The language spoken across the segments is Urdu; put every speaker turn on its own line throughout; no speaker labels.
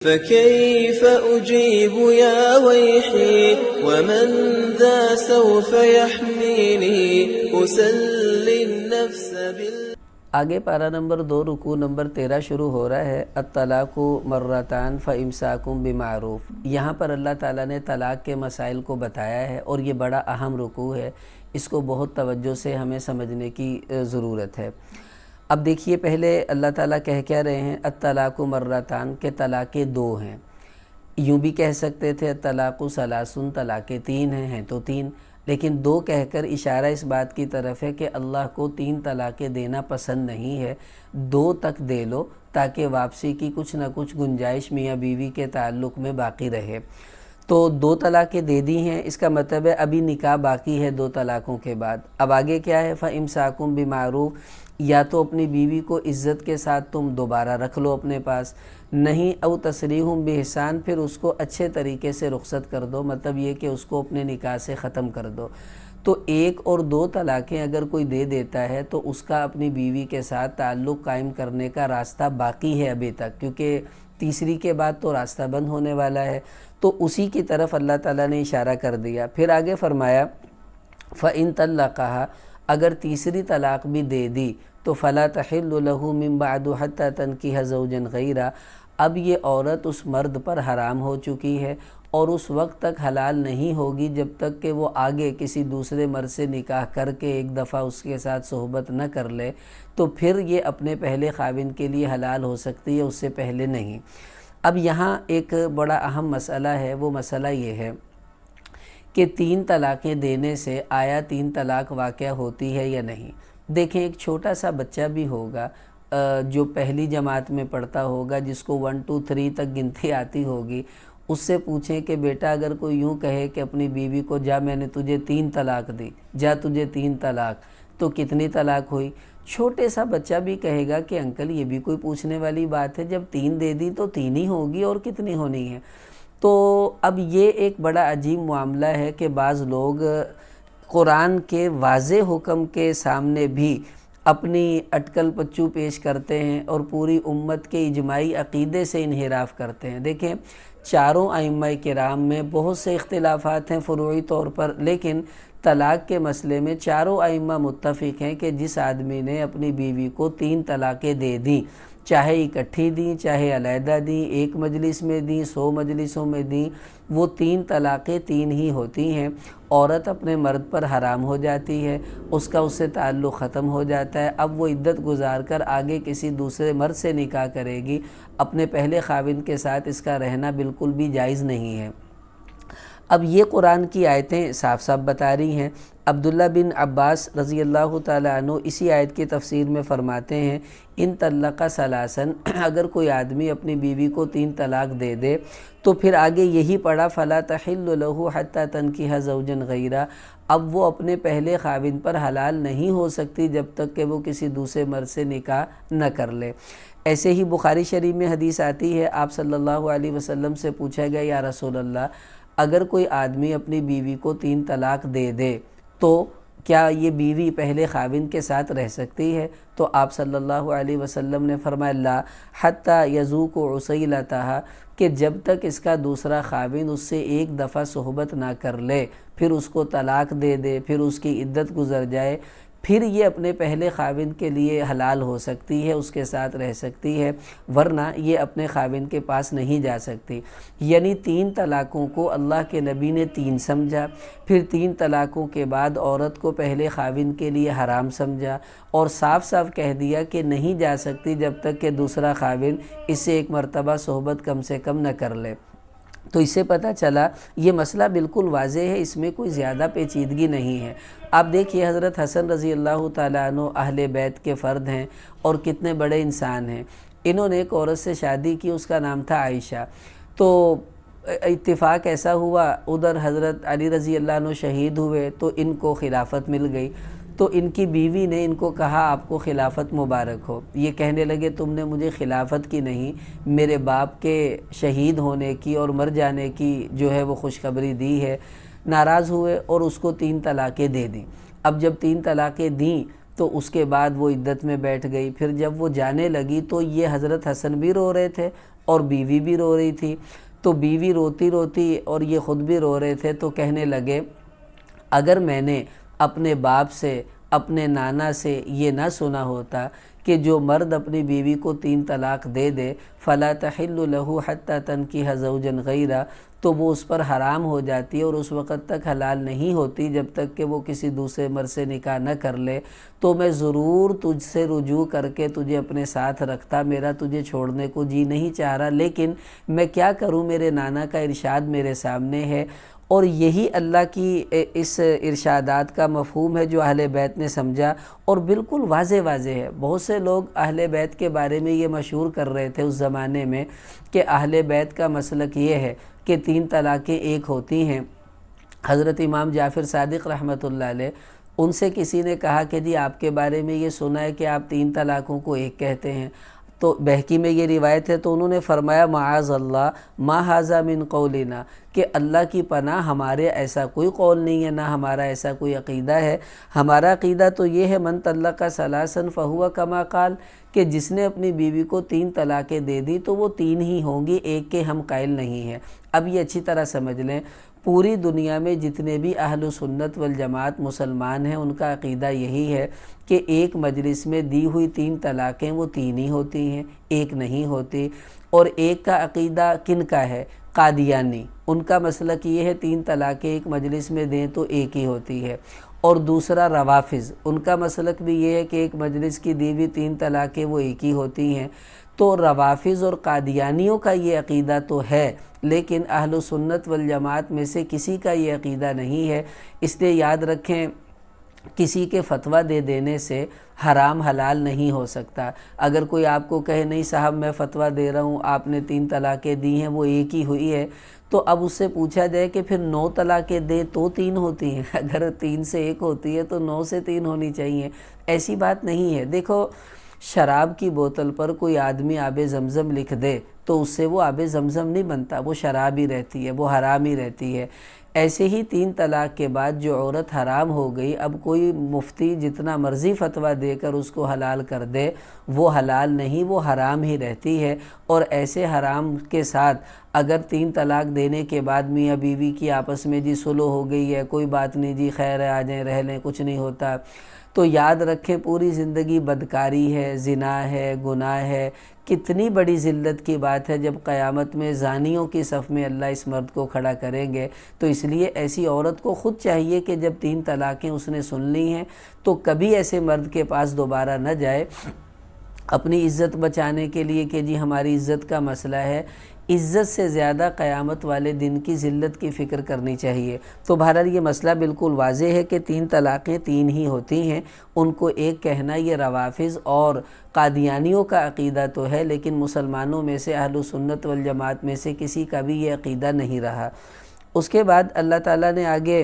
فكيف أجيب يا ويحي ومن ذا سوف يحميني أسلي النفس
آگے پارہ نمبر 2 رکوع نمبر 13 شروع ہو رہا ہے الطلاق مرتان فامساکم بمعروف۔ یہاں پر اللہ تعالیٰ نے طلاق کے مسائل کو بتایا ہے اور یہ بڑا اہم رکوع ہے، اس کو بہت توجہ سے ہمیں سمجھنے کی ضرورت ہے۔ اب دیکھیے پہلے اللہ تعالیٰ کہہ کیا رہے ہیں الطلاق مرتان کہ طلاقیں 2 ہیں۔ یوں بھی کہہ سکتے تھے الطلاق ثلاث، طلاقیں 3 ہیں تو 3، لیکن 2 کہہ کر اشارہ اس بات کی طرف ہے کہ اللہ کو 3 طلاقیں دینا پسند نہیں ہے، 2 تک دے لو تاکہ واپسی کی کچھ نہ کچھ گنجائش میاں بیوی کے تعلق میں باقی رہے۔ تو 2 طلاقیں دے دی ہیں، اس کا مطلب ہے ابھی نکاح باقی ہے 2 طلاقوں کے بعد۔ اب آگے کیا ہے فامساکم بمعروف، یا تو اپنی بیوی کو عزت کے ساتھ تم دوبارہ رکھ لو اپنے پاس، نہیں او تسریح باحسان، پھر اس کو اچھے طریقے سے رخصت کر دو، مطلب یہ کہ اس کو اپنے نکاح سے ختم کر دو۔ تو 1 اور 2 طلاقیں اگر کوئی دے دیتا ہے تو اس کا اپنی بیوی کے ساتھ تعلق قائم کرنے کا راستہ باقی ہے ابھی تک، کیونکہ تیسری کے بعد تو راستہ بند ہونے والا ہے، تو اسی کی طرف اللہ تعالیٰ نے اشارہ کر دیا۔ پھر آگے فرمایا فَإِن طَلَّقَهَا، اگر تیسری طلاق بھی دے دی تو فَلَا تَحِلُّ لَهُ مِن بَعْدُ حَتَّى تَنْكِحَ زَوْجًا غَيْرَهُ، اب یہ عورت اس مرد پر حرام ہو چکی ہے اور اس وقت تک حلال نہیں ہوگی جب تک کہ وہ آگے کسی دوسرے مرد سے نکاح کر کے ایک دفعہ اس کے ساتھ صحبت نہ کر لے، تو پھر یہ اپنے پہلے خاوند کے لیے حلال ہو سکتی ہے، اس سے پہلے نہیں۔ اب یہاں ایک بڑا اہم مسئلہ ہے، وہ مسئلہ یہ ہے کہ 3 طلاقیں دینے سے آیا 3 طلاق واقع ہوتی ہے یا نہیں۔ دیکھیں ایک چھوٹا سا بچہ بھی ہوگا جو پہلی جماعت میں پڑھتا ہوگا، جس کو 1 2 3 تک گنتی آتی ہوگی، اس سے پوچھیں کہ بیٹا اگر کوئی یوں کہے کہ اپنی بیوی کو جا میں نے تجھے 3 طلاق دی، جا تجھے 3 طلاق، تو کتنی طلاق ہوئی؟ چھوٹے سا بچہ بھی کہے گا کہ انکل یہ بھی کوئی پوچھنے والی بات ہے، جب 3 دے دی تو 3 ہی ہوگی اور کتنی ہونی ہے۔ تو اب یہ ایک بڑا عجیب معاملہ ہے کہ بعض لوگ قرآن کے واضح حکم کے سامنے بھی اپنی اٹکل پچو پیش کرتے ہیں اور پوری امت کے اجماعی عقیدے سے انحراف کرتے ہیں۔ دیکھیں چاروں ائمہ کرام میں بہت سے اختلافات ہیں فروعی طور پر، لیکن طلاق کے مسئلے میں چاروں ائمہ متفق ہیں کہ جس آدمی نے اپنی بیوی کو 3 طلاقیں دے دیں، چاہے اکٹھی دیں چاہے علیحدہ دیں، 1 مجلس میں دیں 100 مجلسوں میں دیں، وہ 3 طلاقیں 3 ہی ہوتی ہیں۔ عورت اپنے مرد پر حرام ہو جاتی ہے، اس کا اس سے تعلق ختم ہو جاتا ہے، اب وہ عدت گزار کر آگے کسی دوسرے مرد سے نکاح کرے گی، اپنے پہلے خاوند کے ساتھ اس کا رہنا بالکل بھی جائز نہیں ہے۔ اب یہ قرآن کی آیتیں صاف صاف بتا رہی ہیں۔ عبداللہ بن عباس رضی اللہ تعالیٰ عنہ اسی آیت کی تفسیر میں فرماتے ہیں ان طلق ثلاثاً، اگر کوئی آدمی اپنی بیوی کو 3 طلاق دے دے تو پھر آگے یہی پڑھا فلا تحل لہ حتی تنکح زوجا غیرہ، اب وہ اپنے پہلے خاوند پر حلال نہیں ہو سکتی جب تک کہ وہ کسی دوسرے مرد سے نکاح نہ کر لے۔ ایسے ہی بخاری شریف میں حدیث آتی ہے، آپ صلی اللہ علیہ وسلم سے پوچھا گیا یا رسول اللہ اگر کوئی آدمی اپنی بیوی کو 3 طلاق دے دے تو کیا یہ بیوی پہلے خاوند کے ساتھ رہ سکتی ہے؟ تو آپ صلی اللہ علیہ وسلم نے فرمایا لا حتی یذوق عسیلتہا، کہ جب تک اس کا دوسرا خاوند اس سے ایک دفعہ صحبت نہ کر لے، پھر اس کو طلاق دے دے، پھر اس کی عدت گزر جائے، پھر یہ اپنے پہلے خاوند کے لیے حلال ہو سکتی ہے، اس کے ساتھ رہ سکتی ہے، ورنہ یہ اپنے خاوند کے پاس نہیں جا سکتی۔ یعنی 3 طلاقوں کو اللہ کے نبی نے 3 سمجھا، پھر 3 طلاقوں کے بعد عورت کو پہلے خاوند کے لیے حرام سمجھا اور صاف صاف کہہ دیا کہ نہیں جا سکتی جب تک کہ دوسرا خاوند اس سے 1 مرتبہ صحبت کم سے کم نہ کر لے۔ تو اس سے پتہ چلا یہ مسئلہ بالکل واضح ہے، اس میں کوئی زیادہ پیچیدگی نہیں ہے۔ آپ دیکھیے حضرت حسن رضی اللہ تعالیٰ عنہ اہل بیت کے فرد ہیں اور کتنے بڑے انسان ہیں۔ انہوں نے ایک عورت سے شادی کی، اس کا نام تھا عائشہ۔ تو اتفاق ایسا ہوا ادھر حضرت علی رضی اللہ عنہ شہید ہوئے تو ان کو خلافت مل گئی، تو ان کی بیوی نے ان کو کہا آپ کو خلافت مبارک ہو۔ یہ کہنے لگے تم نے مجھے خلافت کی نہیں، میرے باپ کے شہید ہونے کی اور مر جانے کی جو ہے وہ خوشخبری دی ہے۔ ناراض ہوئے اور اس کو 3 طلاقیں دے دیں۔ اب جب 3 طلاقیں دیں تو اس کے بعد وہ عدت میں بیٹھ گئی، پھر جب وہ جانے لگی تو یہ حضرت حسن بھی رو رہے تھے اور بیوی بھی رو رہی تھی۔ تو بیوی روتی روتی اور یہ خود بھی رو رہے تھے، تو کہنے لگے اگر میں نے اپنے باپ سے اپنے نانا سے یہ نہ سنا ہوتا کہ جو مرد اپنی بیوی کو 3 طلاق دے دے فلا تحل له حتى تنكح زوجا غیرہ، تو وہ اس پر حرام ہو جاتی ہے اور اس وقت تک حلال نہیں ہوتی جب تک کہ وہ کسی دوسرے مرد سے نکاح نہ کر لے، تو میں ضرور تجھ سے رجوع کر کے تجھے اپنے ساتھ رکھتا، میرا تجھے چھوڑنے کو جی نہیں چاہ رہا، لیکن میں کیا کروں، میرے نانا کا ارشاد میرے سامنے ہے۔ اور یہی اللہ کی اس ارشادات کا مفہوم ہے جو اہل بیت نے سمجھا، اور بالکل واضح ہے۔ بہت سے لوگ اہل بیت کے بارے میں یہ مشہور کر رہے تھے اس زمانے میں کہ اہل بیت کا مسلک یہ ہے کہ 3 طلاقیں ایک ہوتی ہیں۔ حضرت امام جعفر صادق رحمۃ اللہ علیہ، ان سے کسی نے کہا کہ جی آپ کے بارے میں یہ سنا ہے کہ آپ 3 طلاقوں کو ایک کہتے ہیں، تو بہقی میں یہ روایت ہے، تو انہوں نے فرمایا معاذ اللہ ما ھذا من قولنا، کہ اللہ کی پناہ، ہمارے ایسا کوئی قول نہیں ہے، نہ ہمارا ایسا کوئی عقیدہ ہے۔ ہمارا عقیدہ تو یہ ہے من طلق ثلاثا فہو کما قال، کہ جس نے اپنی بیوی کو 3 طلاقیں دے دی تو وہ 3 ہی ہوں گی، ایک کے ہم قائل نہیں ہیں۔ اب یہ اچھی طرح سمجھ لیں، پوری دنیا میں جتنے بھی اہل سنت والجماعت مسلمان ہیں ان کا عقیدہ یہی ہے کہ ایک مجلس میں دی ہوئی 3 طلاقیں وہ 3 ہی ہوتی ہیں، ایک نہیں ہوتی۔ اور ایک کا عقیدہ کن کا ہے؟ قادیانی، ان کا مسلک یہ ہے 3 طلاقیں ایک مجلس میں دیں تو ایک ہی ہوتی ہے۔ اور دوسرا روافظ، ان کا مسلک بھی یہ ہے کہ ایک مجلس کی دی ہوئی 3 طلاقیں وہ ایک ہی ہوتی ہیں۔ تو روافظ اور قادیانیوں کا یہ عقیدہ تو ہے، لیکن اہل سنت والجماعت میں سے کسی کا یہ عقیدہ نہیں ہے۔ اس لیے یاد رکھیں، کسی کے فتویٰ دے دینے سے حرام حلال نہیں ہو سکتا۔ اگر کوئی آپ کو کہے نہیں صاحب میں فتویٰ دے رہا ہوں، آپ نے 3 طلاقیں دی ہیں وہ ایک ہی ہوئی ہے، تو اب اس سے پوچھا جائے کہ پھر 9 طلاقیں دے تو 3 ہوتی ہیں، اگر 3 سے 1 ہوتی ہے تو 9 سے 3 ہونی چاہیے، ایسی بات نہیں ہے۔ دیکھو، شراب کی بوتل پر کوئی آدمی آب زمزم لکھ دے تو اس سے وہ آب زمزم نہیں بنتا، وہ شراب ہی رہتی ہے، وہ حرام ہی رہتی ہے۔ ایسے ہی 3 طلاق کے بعد جو عورت حرام ہو گئی، اب کوئی مفتی جتنا مرضی فتویٰ دے کر اس کو حلال کر دے، وہ حلال نہیں، وہ حرام ہی رہتی ہے۔ اور ایسے حرام کے ساتھ اگر 3 طلاق دینے کے بعد میاں بیوی کی آپس میں جی صلح ہو گئی ہے، کوئی بات نہیں جی خیر ہے آ جائیں رہ لیں کچھ نہیں ہوتا، تو یاد رکھیں پوری زندگی بدکاری ہے، زنا ہے، گناہ ہے۔ کتنی بڑی ذلت کی بات ہے جب قیامت میں زانیوں کی صف میں اللہ اس مرد کو کھڑا کریں گے۔ تو اس لیے ایسی عورت کو خود چاہیے کہ جب 3 طلاقیں اس نے سن لی ہیں تو کبھی ایسے مرد کے پاس دوبارہ نہ جائے، اپنی عزت بچانے کے لیے کہ جی ہماری عزت کا مسئلہ ہے۔ عزت سے زیادہ قیامت والے دن کی ذلت کی فکر کرنی چاہیے۔ تو بہرحال یہ مسئلہ بالکل واضح ہے کہ 3 طلاقیں 3 ہی ہوتی ہیں، ان کو ایک کہنا یہ روافظ اور قادیانیوں کا عقیدہ تو ہے، لیکن مسلمانوں میں سے اہل سنت والجماعت میں سے کسی کا بھی یہ عقیدہ نہیں رہا۔ اس کے بعد اللہ تعالیٰ نے آگے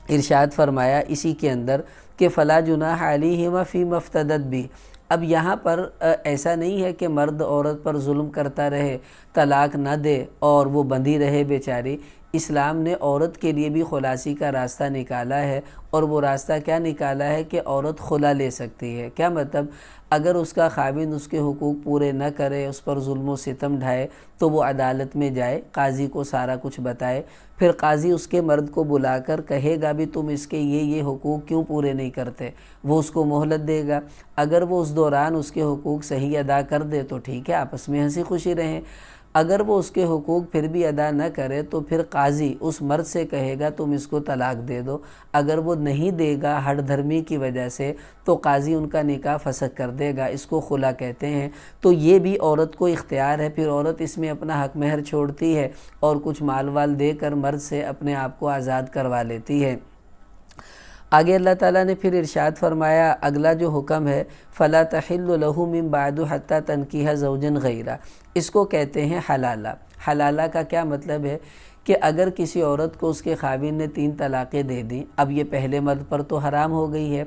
ارشاد فرمایا اسی کے اندر کہ فلا جناح علیہما فیما افتدت بھی۔ اب یہاں پر ایسا نہیں ہے کہ مرد عورت پر ظلم کرتا رہے، طلاق نہ دے اور وہ بندھی رہے بیچاری۔ اسلام نے عورت کے لیے بھی خلاصی کا راستہ نکالا ہے، اور وہ راستہ کیا نکالا ہے کہ عورت خلا لے سکتی ہے۔ کیا مطلب؟ اگر اس کا خاوند اس کے حقوق پورے نہ کرے، اس پر ظلم و ستم ڈھائے، تو وہ عدالت میں جائے، قاضی کو سارا کچھ بتائے، پھر قاضی اس کے مرد کو بلا کر کہے گا بھی تم اس کے یہ حقوق کیوں پورے نہیں کرتے، وہ اس کو مہلت دے گا۔ اگر وہ اس دوران اس کے حقوق صحیح ادا کر دے تو ٹھیک ہے، آپس میں ہنسی خوشی رہیں۔ اگر وہ اس کے حقوق پھر بھی ادا نہ کرے تو پھر قاضی اس مرد سے کہے گا تم اس کو طلاق دے دو۔ اگر وہ نہیں دے گا ہٹ دھرمی کی وجہ سے تو قاضی ان کا نکاح فسخ کر دے گا، اس کو خلا کہتے ہیں۔ تو یہ بھی عورت کو اختیار ہے، پھر عورت اس میں اپنا حق مہر چھوڑتی ہے اور کچھ مال وال دے کر مرد سے اپنے آپ کو آزاد کروا لیتی ہے۔ آگے اللہ تعالیٰ نے پھر ارشاد فرمایا اگلا جو حکم ہے فَلَا تَحِلُّ لَهُ مِن بَعْدُ حَتَّى تَنْكِحَ زَوْجًا غَيْرَهُ، اس کو کہتے ہیں حلالہ۔ حلالہ کا کیا مطلب ہے کہ اگر کسی عورت کو اس کے خاوند نے 3 طلاقیں دے دیں، اب یہ پہلے مرد پر تو حرام ہو گئی ہے،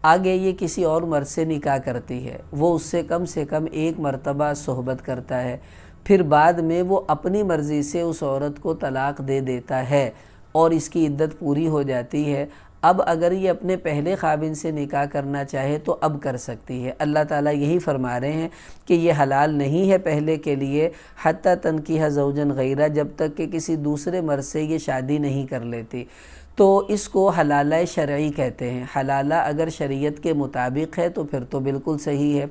آگے یہ کسی اور مرد سے نکاح کرتی ہے، وہ اس سے کم 1 مرتبہ صحبت کرتا ہے، پھر بعد میں وہ اپنی مرضی سے اس عورت کو طلاق دے دیتا ہے اور اس کی عدت پوری ہو جاتی ہے۔ اب اگر یہ اپنے پہلے خاوند سے نکاح کرنا چاہے تو اب کر سکتی ہے۔ اللہ تعالیٰ یہی فرما رہے ہیں کہ یہ حلال نہیں ہے پہلے کے لیے حتیٰ تنکیح زوجن غیرہ، جب تک کہ کسی دوسرے مرد سے یہ شادی نہیں کر لیتی۔ تو اس کو حلالہ شرعی کہتے ہیں۔ حلالہ اگر شریعت کے مطابق ہے تو پھر تو بالکل صحیح ہے،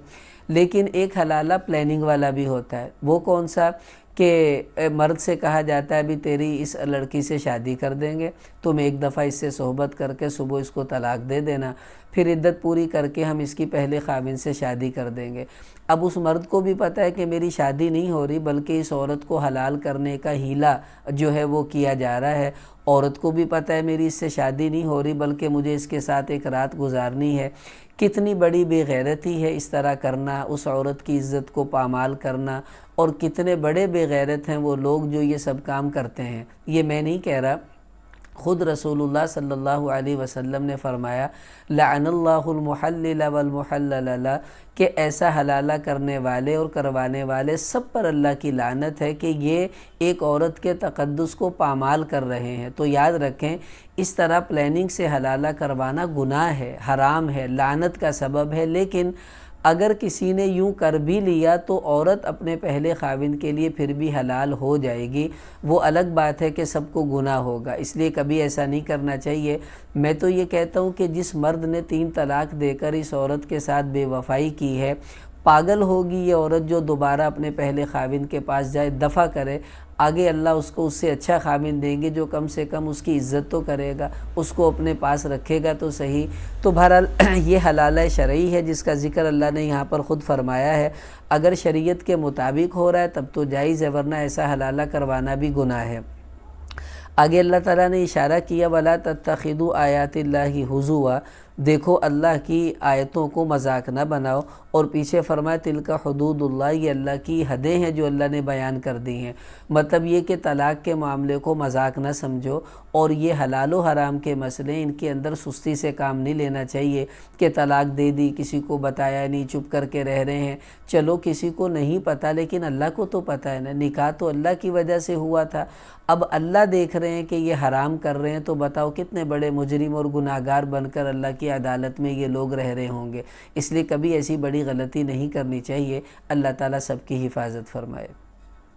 لیکن ایک حلالہ پلاننگ والا بھی ہوتا ہے۔ وہ کون سا؟ کہ مرد سے کہا جاتا ہے ابھی تیری اس لڑکی سے شادی کر دیں گے، تم ایک دفعہ اس سے صحبت کر کے صبح اس کو طلاق دے دینا، پھر عدت پوری کر کے ہم اس کی پہلے خاوند سے شادی کر دیں گے۔ اب اس مرد کو بھی پتہ ہے کہ میری شادی نہیں ہو رہی، بلکہ اس عورت کو حلال کرنے کا ہیلہ جو ہے وہ کیا جا رہا ہے۔ عورت کو بھی پتہ ہے میری اس سے شادی نہیں ہو رہی، بلکہ مجھے اس کے ساتھ ایک رات گزارنی ہے۔ کتنی بڑی بے غیرتی ہے اس طرح کرنا، اس عورت کی عزت کو پامال کرنا، اور کتنے بڑے بے غیرت ہیں وہ لوگ جو یہ سب کام کرتے ہیں۔ یہ میں نہیں کہہ رہا، خود رسول اللہ صلی اللہ علیہ وسلم نے فرمایا لعن اللہ المحلل والمحلل لہ، کہ ایسا حلالہ کرنے والے اور کروانے والے سب پر اللہ کی لعنت ہے کہ یہ ایک عورت کے تقدس کو پامال کر رہے ہیں۔ تو یاد رکھیں، اس طرح پلاننگ سے حلالہ کروانا گناہ ہے، حرام ہے، لعنت کا سبب ہے۔ لیکن اگر کسی نے یوں کر بھی لیا تو عورت اپنے پہلے خاوند کے لیے پھر بھی حلال ہو جائے گی۔ وہ الگ بات ہے کہ سب کو گناہ ہوگا، اس لیے کبھی ایسا نہیں کرنا چاہیے۔ میں تو یہ کہتا ہوں کہ جس مرد نے 3 طلاق دے کر اس عورت کے ساتھ بے وفائی کی ہے، پاگل ہوگی یہ عورت جو دوبارہ اپنے پہلے خاوند کے پاس جائے، دفع کرے۔ آگے اللہ اس کو اس سے اچھا خاوند دیں گے جو کم سے کم اس کی عزت تو کرے گا، اس کو اپنے پاس رکھے گا تو صحیح۔ تو بہرحال یہ حلالہ شرعی ہے جس کا ذکر اللہ نے یہاں پر خود فرمایا ہے۔ اگر شریعت کے مطابق ہو رہا ہے تب تو جائز ہے، ورنہ ایسا حلالہ کروانا بھی گناہ ہے۔ آگے اللہ تعالیٰ نے اشارہ کیا وَلَا تَتَّخِذُوا آیَاتِ اللَّهِ ہُزُوًا، دیکھو اللہ کی آیتوں کو مذاق نہ بناؤ، اور پیچھے فرمایا تِلْکَ حدود اللہ، یہ اللہ کی حدیں ہیں جو اللہ نے بیان کر دی ہیں۔ مطلب یہ کہ طلاق کے معاملے کو مذاق نہ سمجھو، اور یہ حلال و حرام کے مسئلے ان کے اندر سستی سے کام نہیں لینا چاہیے کہ طلاق دے دی، کسی کو بتایا نہیں، چپ کر کے رہ رہے ہیں۔ چلو کسی کو نہیں پتہ، لیکن اللہ کو تو پتہ ہے نا، نکاح تو اللہ کی وجہ سے ہوا تھا۔ اب اللہ دیکھ رہے ہیں کہ یہ حرام کر رہے ہیں، تو بتاؤ کتنے بڑے مجرم اور گناہگار بن کر اللہ کی عدالت میں یہ لوگ رہ رہے ہوں گے۔ اس لیے کبھی ایسی بڑی غلطی نہیں کرنی چاہیے۔ اللہ تعالیٰ سب کی حفاظت فرمائے۔